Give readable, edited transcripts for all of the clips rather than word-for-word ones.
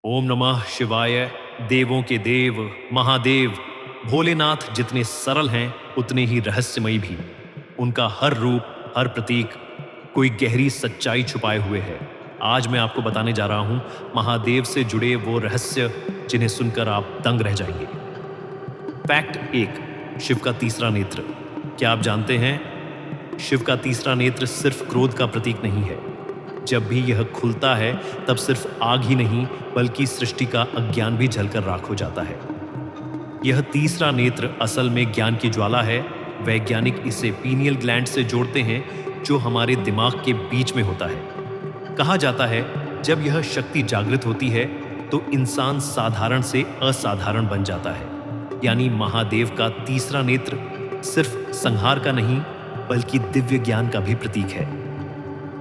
ओम नमः शिवाय। देवों के देव महादेव भोलेनाथ जितने सरल हैं उतने ही रहस्यमयी भी। उनका हर रूप हर प्रतीक कोई गहरी सच्चाई छुपाए हुए है। आज मैं आपको बताने जा रहा हूं महादेव से जुड़े वो रहस्य जिन्हें सुनकर आप दंग रह जाएंगे। फैक्ट एक, शिव का तीसरा नेत्र। क्या आप जानते हैं, शिव का तीसरा नेत्र सिर्फ क्रोध का प्रतीक नहीं है। जब भी यह खुलता है तब सिर्फ आग ही नहीं बल्कि सृष्टि का अज्ञान भी जलकर राख हो जाता है। यह तीसरा नेत्र असल में ज्ञान की ज्वाला है। वैज्ञानिक इसे पीनियल ग्लैंड से जोड़ते हैं जो हमारे दिमाग के बीच में होता है। कहा जाता है जब यह शक्ति जागृत होती है तो इंसान साधारण से असाधारण बन जाता है। यानी महादेव का तीसरा नेत्र सिर्फ संहार का नहीं बल्कि दिव्य ज्ञान का भी प्रतीक है।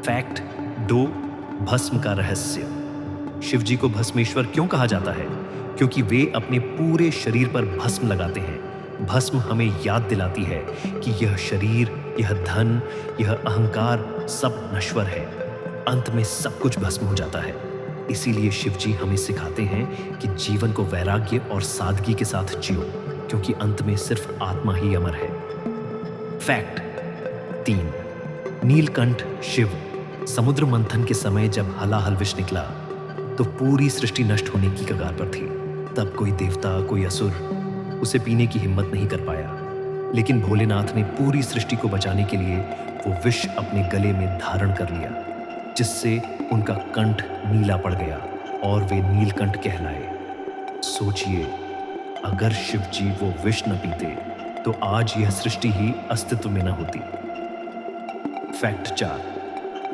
फैक्ट 2, भस्म का रहस्य। शिवजी को भस्मेश्वर क्यों कहा जाता है? क्योंकि वे अपने पूरे शरीर पर भस्म लगाते हैं। भस्म हमें याद दिलाती है कि यह शरीर, यह धन, यह अहंकार सब नश्वर है। अंत में सब कुछ भस्म हो जाता है। इसीलिए शिवजी हमें सिखाते हैं कि जीवन को वैराग्य और सादगी के साथ जियो, क्योंकि अंत में सिर्फ आत्मा ही अमर है। फैक्ट 3, नीलकंठ शिव। समुद्र मंथन के समय जब हलाहल विष निकला तो पूरी सृष्टि नष्ट होने की कगार पर थी। तब कोई देवता, कोई असुर उसे पीने की हिम्मत नहीं कर पाया, लेकिन भोलेनाथ ने पूरी सृष्टि को बचाने के लिए वो विष अपने गले में धारण कर लिया, जिससे उनका कंठ नीला पड़ गया और वे नीलकंठ कहलाए। सोचिए, अगर शिवजी वो विष न पीते तो आज यह सृष्टि ही अस्तित्व में न होती। फैक्ट 4,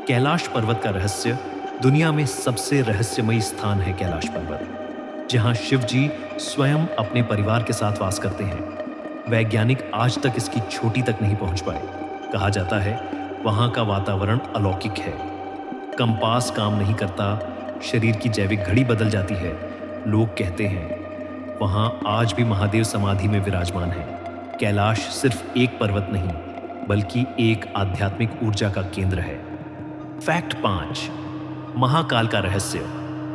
कैलाश पर्वत का रहस्य। दुनिया में सबसे रहस्यमयी स्थान है कैलाश पर्वत, जहां शिवजी स्वयं अपने परिवार के साथ वास करते हैं। वैज्ञानिक आज तक इसकी चोटी तक नहीं पहुंच पाए। कहा जाता है वहां का वातावरण अलौकिक है। कंपास काम नहीं करता, शरीर की जैविक घड़ी बदल जाती है। लोग कहते हैं वहां आज भी महादेव समाधि में विराजमान है। कैलाश सिर्फ एक पर्वत नहीं बल्कि एक आध्यात्मिक ऊर्जा का केंद्र है। फैक्ट 5, महाकाल का रहस्य।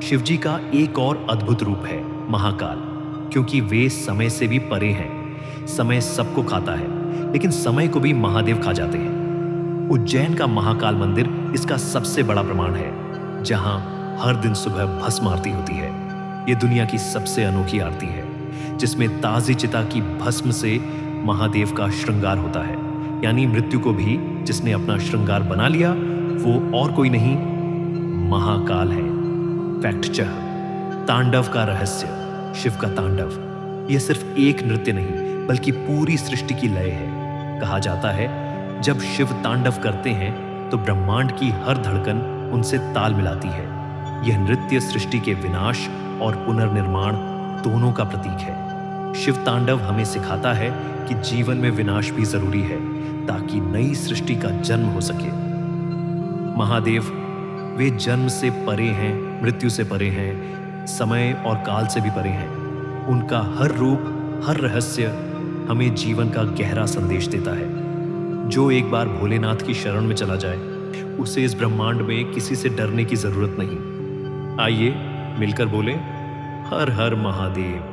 शिवजी का एक और अद्भुत रूप है महाकाल, क्योंकि वे समय से भी परे हैं। समय सबको खाता है, लेकिन समय को भी महादेव खा जाते हैं। उज्जैन का महाकाल मंदिर इसका सबसे बड़ा प्रमाण है, जहां हर दिन सुबह भस्म आरती होती है। यह दुनिया की सबसे अनोखी आरती है, जिसमें ताजी चिता की भस्म से महादेव का श्रृंगार होता है। यानी मृत्यु को भी जिसने अपना श्रृंगार बना लिया वो और कोई नहीं, महाकाल है। फैक्ट 6, तांडव का रहस्य। शिव का तांडव यह सिर्फ एक नृत्य नहीं बल्कि पूरी सृष्टि की लय है। कहा जाता है जब शिव तांडव करते हैं तो ब्रह्मांड की हर धड़कन उनसे ताल मिलाती है। यह नृत्य सृष्टि के विनाश और पुनर्निर्माण दोनों का प्रतीक है। शिव तांडव हमें सिखाता है कि जीवन में विनाश भी जरूरी है ताकि नई सृष्टि का जन्म हो सके। महादेव वे जन्म से परे हैं, मृत्यु से परे हैं, समय और काल से भी परे हैं। उनका हर रूप हर रहस्य हमें जीवन का गहरा संदेश देता है। जो एक बार भोलेनाथ की शरण में चला जाए उसे इस ब्रह्मांड में किसी से डरने की जरूरत नहीं। आइए मिलकर बोले हर हर महादेव।